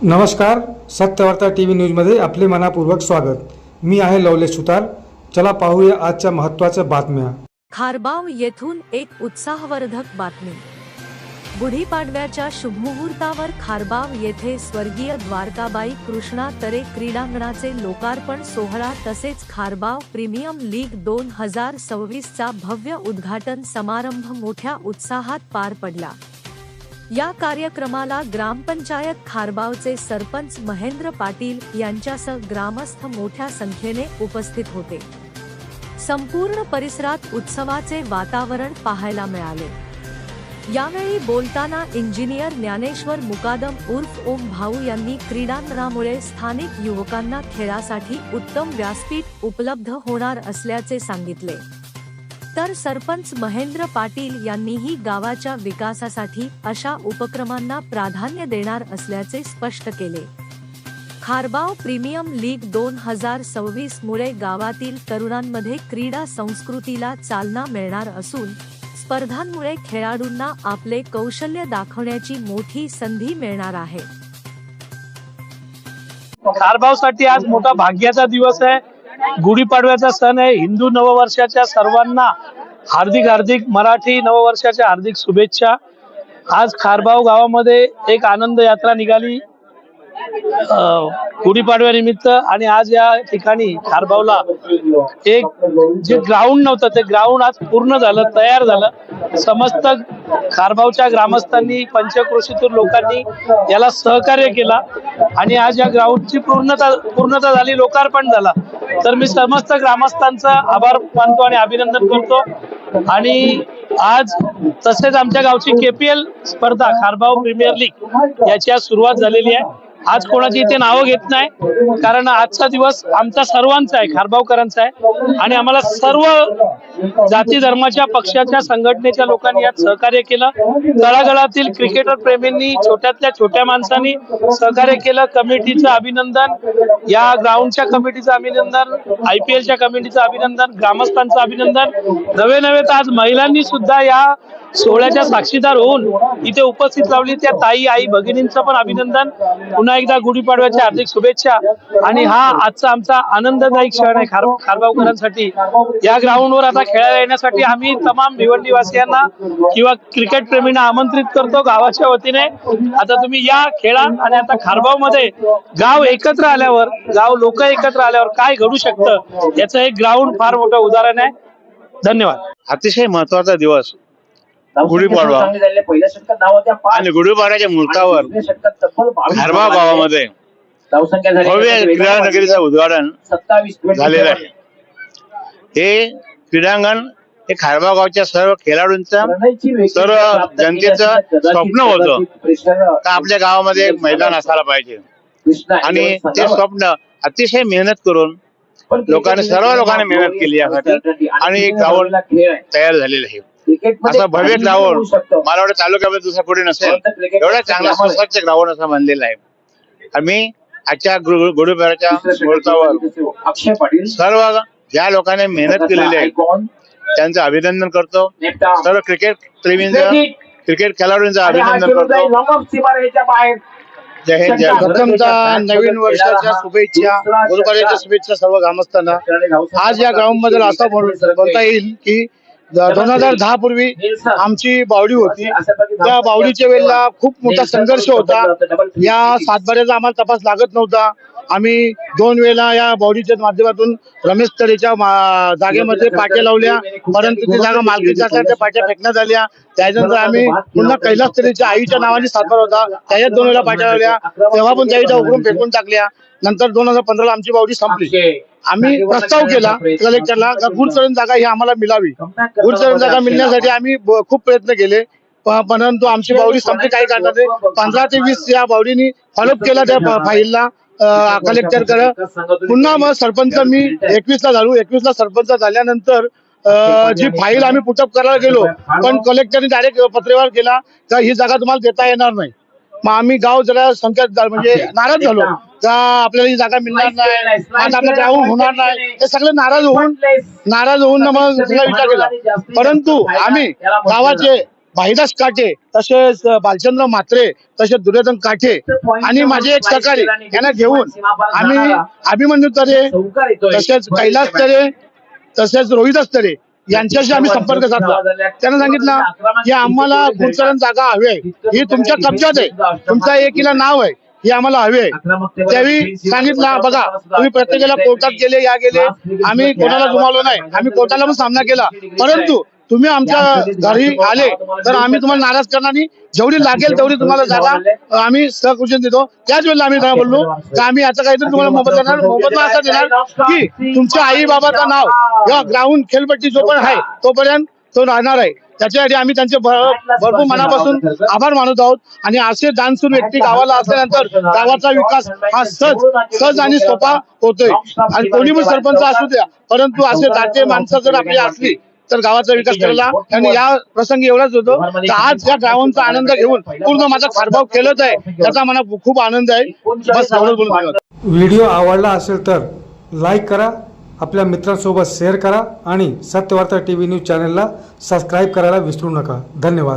नमस्कार, सत्यवार्ता टीव्ही न्यूजमध्ये आपले मनापूर्वक स्वागत। मी आहे लवलेश सुतार। चला पाहूया आजच्या महत्त्वाच्या बातम्या। खारबाव येथून एक उत्साहवर्धक बातमी। गुढीपाडव्याच्या शुभमुहूर्तावर खारबाव येथे स्वर्गीय द्वारकाबाई कृष्णा तरे क्रीडांगणाचे लोकार्पण सोहळा तसेच खारबाव प्रीमियम लीग 2026 चा भव्य उद्घाटन समारंभ मोठ्या उत्साहात पार पडला। या कार्यक्रमाला ग्रामपंचायत खारबावचे सरपंच महेंद्र पाटील यांच्यासह ग्रामस्थ मोठ्या संख्येने उपस्थित होते। संपूर्ण परिसरात उत्सवाचे वातावरण पाहायला मिळाले। यावेळी बोलताना इंजिनियर ज्ञानेश्वर मुकादम उर्फ ओम भाऊ यांनी क्रीडांगणामुळे स्थानिक युवकांना खेळासाठी उत्तम व्यासपीठ उपलब्ध होणार असल्याचे सांगितले। तर सरपंच महेंद्र पाटील यांनीही गावाच्या विकासासाठी अशा उपक्रमांना प्राधान्य देणार असल्याचे स्पष्ट केले। खारबाव प्रीमियम लीग 2026 मुळे गावातील तरुणांमध्ये क्रीडा संस्कृतीला चालना मिळणार असून स्पर्धांमुळे खेळाडूंना आपले कौशल्य दाखवण्याची मोठी संधी मिळणार आहे। खारबावसाठी आज मोठा भाग्याचा दिवस आहे। गुढीपाडव्याचा सण आहे। हिंदू नववर्षाच्या सर्वांना हार्दिक हार्दिक मराठी नववर्षाच्या हार्दिक शुभेच्छा। आज खारबाव गावामध्ये एक आनंद यात्रा निघाली गुढीपाडव्यानिमित्त आणि आज या ठिकाणी खारबावला एक जे ग्राउंड नव्हतं ते ग्राउंड आज पूर्ण झालं, तयार झालं। समस्त खारबावच्या ग्रामस्थांनी पंचक्रोशीतून लोकांनी याला सहकार्य केला आणि आज या ग्राउंडची पूर्णता झाली, लोकार्पण झाला। तर मी समस्त ग्रामस्थांचा आभार मानतो आणि अभिनंदन करतो। आणि आज तसेच आमच्या गावची KPL स्पर्धा खारबाव प्रीमियर लीग याची आज सुरुवात झालेली आहे। आज कोणाची इथे नावं घेत नाही, कारण आजचा दिवस आमचा सर्वांचा आहे, खारबावकरांचा आहे। आणि आम्हाला सर्व जाती धर्माच्या पक्षाच्या संघटनेच्या लोकांनी यात सहकार्य केलं। तळागाळातील क्रिकेटर प्रेमींनी, छोट्यातल्या छोट्या माणसांनी सहकार्य केलं। कमिटीचं अभिनंदन, या ग्राउंडच्या कमिटीचं अभिनंदन, IPLच्या कमिटीचं अभिनंदन, ग्रामस्थांचं अभिनंदन। नवे तर आज महिलांनी सुद्धा या सोहळ्याच्या साक्षीदार होऊन इथे उपस्थित लावली, त्या ताई, आई, भगिनींचं पण अभिनंदन। पुन्हा एकदा गुढीपाडव्याच्या हार्दिक शुभेच्छा। आणि हा आजचा आमचा आनंददायी क्षण आहे खारबावकरांसाठी। या ग्राउंडवर आता खेळायला येण्यासाठी आम्ही तमाम भिवंडीवासियांना किंवा क्रिकेट प्रेमींना आमंत्रित करतो गावाच्या वतीने। आता तुम्ही या, खेळा। आणि आता खारबाव मध्ये गाव एकत्र आल्यावर, गाव लोक एकत्र आल्यावर काय घडू शकतं याचं एक ग्राउंड फार मोठं उदाहरण आहे। धन्यवाद। अतिशय महत्वाचा दिवस गुढीपाडवा आणि गुढीपाडव्याच्या मुहूर्तावर खारबाव गावामध्ये भव्य क्रीडा नगरीचं उद्घाटन झालेलं आहे। हे क्रीडांगण हे खारबाव गावच्या सर्व खेळाडूंचं, सर्व जनतेचं स्वप्न होतं का आपल्या गावामध्ये एक मैदान असायला पाहिजे। आणि ते स्वप्न अतिशय मेहनत करून सर्व लोकांनी मेहनत केली यासाठी आणि एक ग्राउंड तयार झालेलं आहे। असं भव्य ग्राउंड मला वाटतं तालुक्यामध्ये दुसरा कुठे नसेल, एवढा चांगला स्वच्छ ग्राउंड असा बांधलेला आहे। आम्ही आजच्या गुढीपाडव्याच्या मुहूर्तावर सर्व ज्या लोकांनी मेहनत केलेली आहे त्यांचं अभिनंदन करतो। सर्व क्रिकेट प्रेमींचं, क्रिकेट खेळाडूंचं अभिनंदन करतो। जय हिंद, जय भारत। प्रथमतः नवीन वर्षाच्या शुभेच्छा, गुढीपाडव्याच्या शुभेच्छा सर्व ग्रामस्थांना। आज या ग्राउंड मध्ये असं बोलता येईल की 2010 पूर्वी आमची बावडी होती, त्या बावडीच्या वेळेला खूप मोठा संघर्ष होता। या सातबाऱ्याचा आम्हाला तपास लागत नव्हता। आम्ही 2 वेळा या बावडीच्या माध्यमातून रमेश तळेच्या जागेमध्ये पाट्या लावल्या, परंतु ती जागा मालकीची असल्याने त्या पाट्या फेकण्यात आल्या। त्यानंतर आम्ही पुन्हा कैलास तळेच्या आईच्या नावाने सातबारा होता, त्याच्यात 2 वेळा पाट्या लावल्या, तेव्हा पण त्या उकरून फेकून टाकल्या। नंतर 2015 ला आमची बावडी संपली। आम्ही प्रस्ताव केला कलेक्टरला का गुढचरण जागा ही आम्हाला मिळावी। गुढचरण जागा मिळण्यासाठी आम्ही खूप प्रयत्न केले, परंतु आमची बावडी संपली काही कारणाने। 15 ते 20 या बावडीनी फॉलोअप केला त्या फाईलला कलेक्टरकडे। पुन्हा मग सरपंच मी 21 ला झालो। 21 ला सरपंच झाल्यानंतर जी फाईल आम्ही पुटअप करायला गेलो, पण कलेक्टरने डायरेक्ट पत्रव्यवहार केला का ही जागा तुम्हाला देता येणार नाही। मग आम्ही गाव जरा संख्या म्हणजे नाराज झालो का आपल्याला ही जागा मिळणार नाही, आपल्या गावून होणार नाही, हे सगळे नाराज होऊन मग सगळा विचार केला। परंतु आम्ही गावाचे भाईदास काटे, तसेच भालचंद्र म्हात्रे, तसेच दुर्योधन काठे आणि माझे एक सहकारी यांना घेऊन आम्ही अभिमन्यू तरे, तसेच कैलास तरे, तसेच रोहिदास तरे यांच्याशी आम्ही संपर्क साधला. त्यांना सांगितलं की आम्हाला गुंचरण जागा हवी आहे, ही तुमच्या कब्जात आहे, तुमचा एकीला नाव आहे, ही आम्हाला हवी आहे. त्यावेळी सांगितलं बघा तुम्ही प्रत्येकाला कोर्टात गेले, या गेले, आम्ही कोणाला जुमावलो नाही, आम्ही कोर्टाला पण सामना केला, परंतु तुम्ही आमच्या घरी आले तर आम्ही तुम्हाला नाराज करणार नाही, जेवढी लागेल तेवढी तुम्हाला जागा आम्ही सहकुशन देतो. त्याच वेळेला आम्ही काय बोललो की आम्ही आता काहीतरी तुम्हाला मोबत देणार, मोबदला असा देणार की तुमच्या आई बाबाचं नाव किंवा ग्राउंड खेळपट्टी जो पण आहे तोपर्यंत तो राहणार आहे. त्याच्यासाठी आम्ही त्यांचे भरपूर मनापासून आभार मानत आहोत. आणि असे दानशूर व्यक्ती गावाला असल्यानंतर गावाचा विकास हा सहज आणि सोपा होतोय. आणि कोणी पण सरपंच असू द्या, परंतु असे दाते माणसं जर आपली असली तर गावाचा विकास करायला. आणि या प्रसंगी एवढाच होतो तर आज या गावांचा आनंद घेऊन पूर्ण माझा खारबाव खेळत आहे, त्याचा मला खूप आनंद आहे. बस एवढंच बोलून. व्हिडिओ आवडला असेल तर लाईक करा, आपल्या मित्रांसोबत शेअर करा आणि सत्यवार्ता TV न्यूज चॅनलला सबस्क्राईब करायला विसरू नका. धन्यवाद.